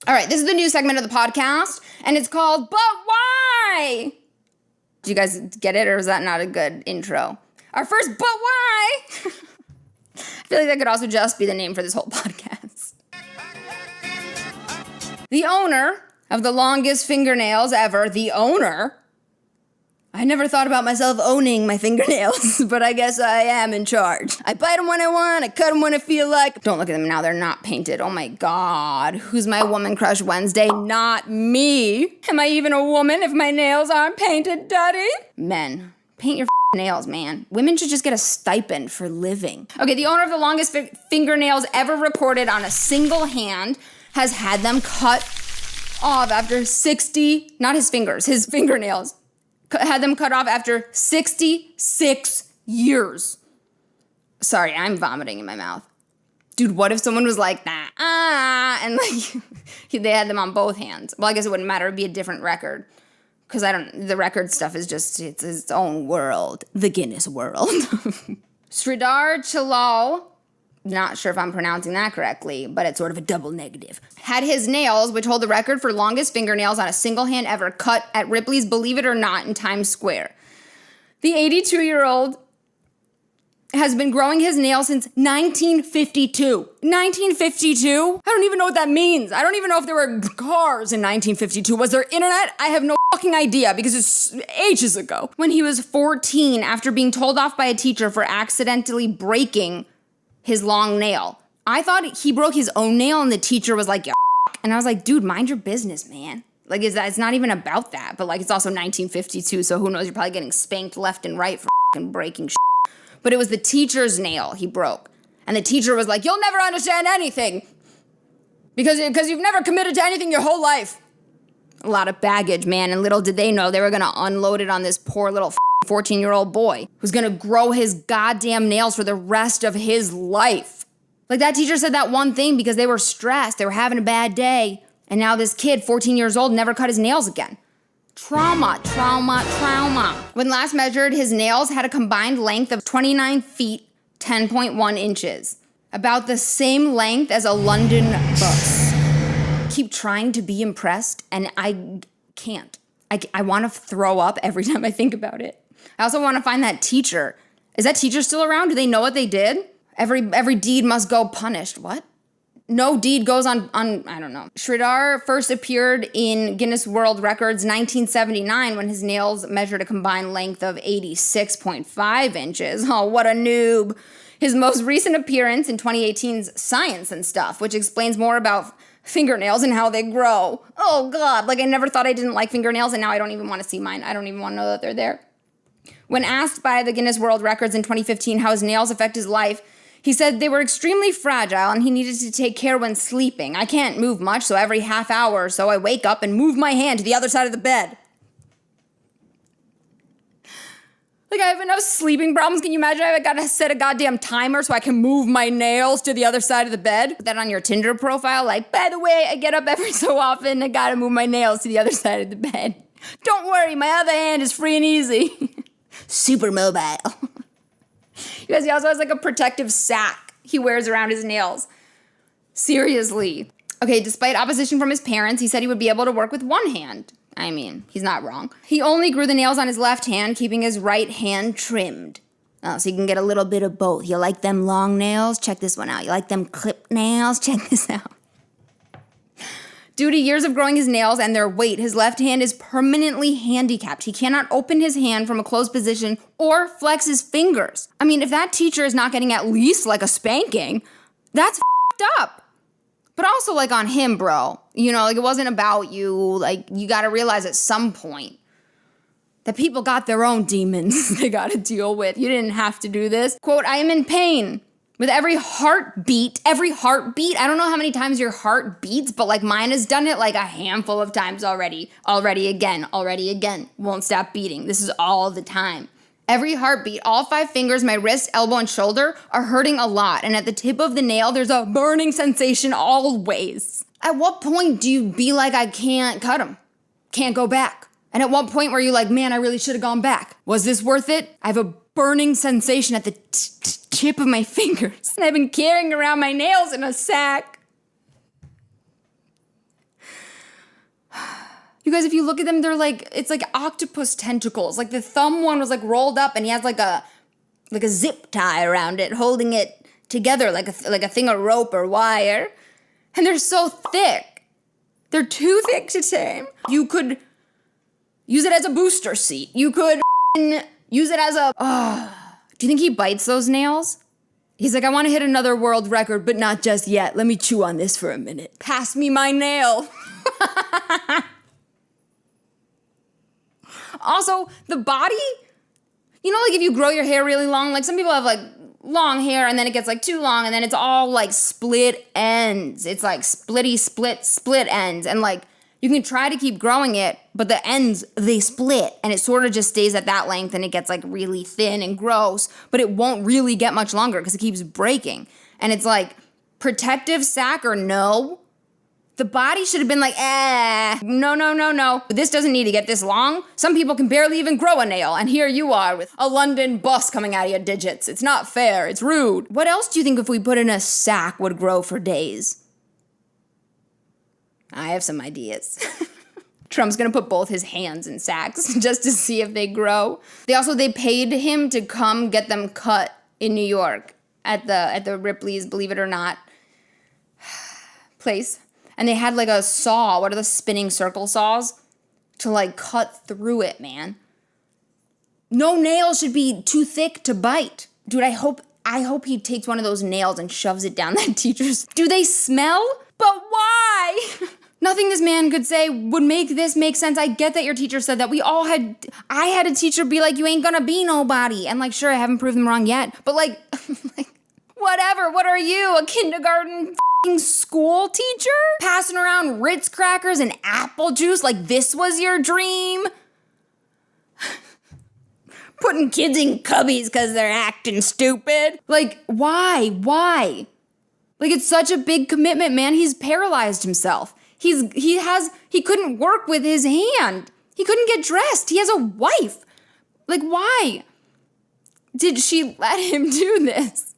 All right, this is the new segment of the podcast, and it's called But Why? Do you guys get it, or is that not a good intro? Our first But Why? I feel like that could also just be the name for this whole podcast. The owner of the longest fingernails ever, I never thought about myself owning my fingernails, but I guess I am in charge. I bite them when I want, I cut them when I feel like. Don't look at them now, they're not painted. Oh my God. Who's my woman crush Wednesday? Not me. Am I even a woman if my nails aren't painted, Daddy? Men, paint your nails, man. Women should just get a stipend for living. Okay, the owner of the longest fingernails ever recorded on a single hand has had them cut off after 60, not his fingers, his fingernails. Had them cut off after 66 years. Sorry, I'm vomiting in my mouth. Dude, what if someone was like, and like, they had them on both hands? Well, I guess it wouldn't matter. It'd be a different record. Because the record stuff is just, it's its own world. The Guinness World. Shridhar Chillal, not sure if I'm pronouncing that correctly, but it's sort of a double negative, had his nails, which hold the record for longest fingernails on a single hand ever, cut at Ripley's Believe It or Not in Times Square. The 82-year-old has been growing his nails since 1952. 1952? I don't even know what that means. I don't even know if there were cars in 1952. Was there internet? I have no fucking idea because it's ages ago. When he was 14, after being told off by a teacher for accidentally breaking his long nail. I thought he broke his own nail and the teacher was like, and I was like, dude, mind your business, man. Like, it's not even about that, but like, it's also 1952, so who knows, you're probably getting spanked left and right for fucking breaking shit. But it was the teacher's nail he broke. And the teacher was like, you'll never understand anything because you've never committed to anything your whole life. A lot of baggage, man, and little did they know they were gonna unload it on this poor little 14-year-old boy who's gonna grow his goddamn nails for the rest of his life. Like, that teacher said that one thing because they were stressed, they were having a bad day, and now this kid, 14 years old, never cut his nails again. Trauma. When last measured, his nails had a combined length of 29 feet, 10.1 inches. About the same length as a London bus. Keep trying to be impressed, and I can't. I want to throw up every time I think about it. I also want to find that teacher. Is that teacher still around? Do they know what they did? Every deed must go punished. What? No deed goes on, I don't know. Shridhar first appeared in Guinness World Records 1979 when his nails measured a combined length of 86.5 inches. Oh, what a noob. His most recent appearance in 2018's Science and Stuff, which explains more about fingernails and how they grow. Oh God, like I never thought I didn't like fingernails and now I don't even want to see mine. I don't even want to know that they're there. When asked by the Guinness World Records in 2015 how his nails affect his life, he said they were extremely fragile and he needed to take care when sleeping. I can't move much, so every half hour or so I wake up and move my hand to the other side of the bed. Like, I have enough sleeping problems. Can you imagine I gotta set a goddamn timer so I can move my nails to the other side of the bed? Put that on your Tinder profile, like, by the way, I get up every so often, I gotta move my nails to the other side of the bed. Don't worry, my other hand is free and easy. Super mobile. You guys, he also has like a protective sack he wears around his nails. Seriously. Okay, despite opposition from his parents, he said he would be able to work with one hand. I mean, he's not wrong. He only grew the nails on his left hand, keeping his right hand trimmed. Oh, so you can get a little bit of both. You like them long nails? Check this one out. You like them clipped nails? Check this out. Due to years of growing his nails and their weight, his left hand is permanently handicapped. He cannot open his hand from a closed position or flex his fingers. I mean, if that teacher is not getting at least like a spanking, that's f***ed up. But also like on him, bro. You know, like it wasn't about you. Like you gotta realize at some point that people got their own demons they gotta deal with. You didn't have to do this. Quote, I am in pain. With every heartbeat, I don't know how many times your heart beats, but like mine has done it like a handful of times already. Already again. Won't stop beating. This is all the time. Every heartbeat, all 5 fingers, my wrist, elbow, and shoulder are hurting a lot. And at the tip of the nail, there's a burning sensation always. At what point do you be like, I can't cut them? Can't go back? And at what point were you like, man, I really should have gone back? Was this worth it? I have a burning sensation at the tip of my fingers. And I've been carrying around my nails in a sack. You guys, if you look at them, they're like, it's like octopus tentacles. Like the thumb one was like rolled up and he has like a zip tie around it, holding it together like a thing of rope or wire. And they're so thick. They're too thick to tame. You could use it as a booster seat. You could use it as a... Do you think he bites those nails? He's like, I want to hit another world record, but not just yet. Let me chew on this for a minute. Pass me my nail. Also, the body, you know, like if you grow your hair really long, like some people have like long hair and then it gets like too long and then it's all like split ends. It's like split ends. And like you can try to keep growing it, but the ends, they split and it sort of just stays at that length and it gets like really thin and gross, but it won't really get much longer because it keeps breaking. And it's like protective sack or no. The body should have been like, no. This doesn't need to get this long. Some people can barely even grow a nail, and here you are with a London bus coming out of your digits. It's not fair, it's rude. What else do you think if we put in a sack would grow for days? I have some ideas. Trump's gonna put both his hands in sacks just to see if they grow. They paid him to come get them cut in New York at the Ripley's, believe it or not, place. And they had like a saw, what are the spinning circle saws? To like cut through it, man. No nail should be too thick to bite. Dude, I hope he takes one of those nails and shoves it down that teacher's. Do they smell? But why? Nothing this man could say would make this make sense. I get that your teacher said that. I had a teacher be like, you ain't gonna be nobody. And like, sure, I haven't proved them wrong yet. But like whatever, what are you, a kindergarten school teacher? Passing around Ritz crackers and apple juice like this was your dream? Putting kids in cubbies because they're acting stupid? Like, why? Like, it's such a big commitment, man. He's paralyzed himself. He couldn't work with his hand. He couldn't get dressed. He has a wife. Like, why did she let him do this?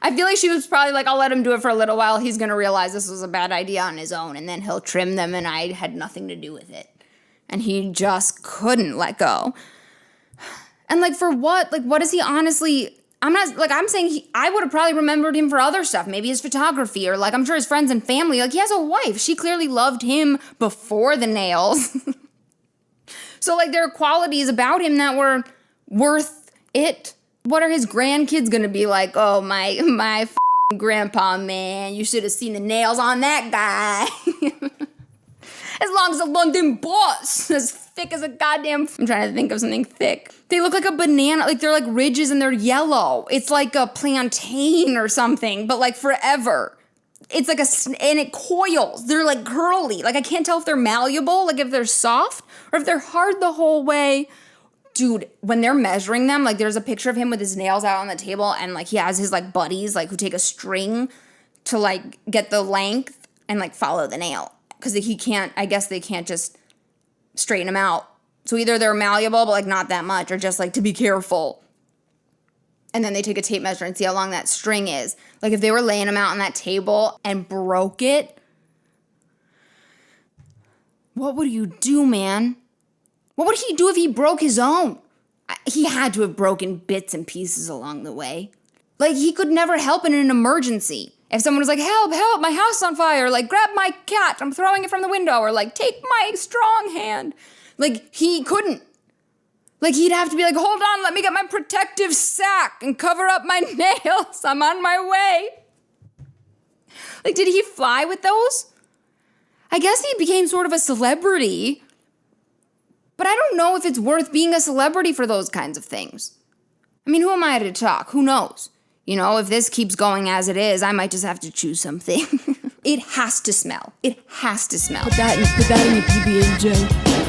I feel like she was probably like, I'll let him do it for a little while. He's going to realize this was a bad idea on his own, and then he'll trim them, and I had nothing to do with it. And he just couldn't let go. And like, for what? Like, what is he honestly... I'm saying I would have probably remembered him for other stuff. Maybe his photography, or like, I'm sure his friends and family. Like, he has a wife. She clearly loved him before the nails. So like, there are qualities about him that were worth it. What are his grandkids gonna be like? Oh, my grandpa, man, you should have seen the nails on that guy. As long as a London boss, as thick as a goddamn... I'm trying to think of something thick. They look like a banana, like they're like ridges and they're yellow. It's like a plantain or something, but like forever. It's like and it coils. They're like curly. Like I can't tell if they're malleable, like if they're soft, or if they're hard the whole way. Dude, when they're measuring them, like there's a picture of him with his nails out on the table and like he has his like buddies like who take a string to like get the length and like follow the nail. Because I guess they can't just straighten them out. So either they're malleable but like not that much, or just like to be careful. And then they take a tape measure and see how long that string is. Like if they were laying them out on that table and broke it, what would you do, man? What would he do if he broke his own? He had to have broken bits and pieces along the way. Like, he could never help in an emergency. If someone was like, help, my house is on fire, like, grab my cat, I'm throwing it from the window, or like, take my strong hand. Like, he couldn't. Like, he'd have to be like, hold on, let me get my protective sack and cover up my nails, I'm on my way. Like, did he fly with those? I guess he became sort of a celebrity. But I don't know if it's worth being a celebrity for those kinds of things. I mean, who am I to talk? Who knows? You know, if this keeps going as it is, I might just have to choose something. It has to smell. It has to smell. Put that in your PB&J.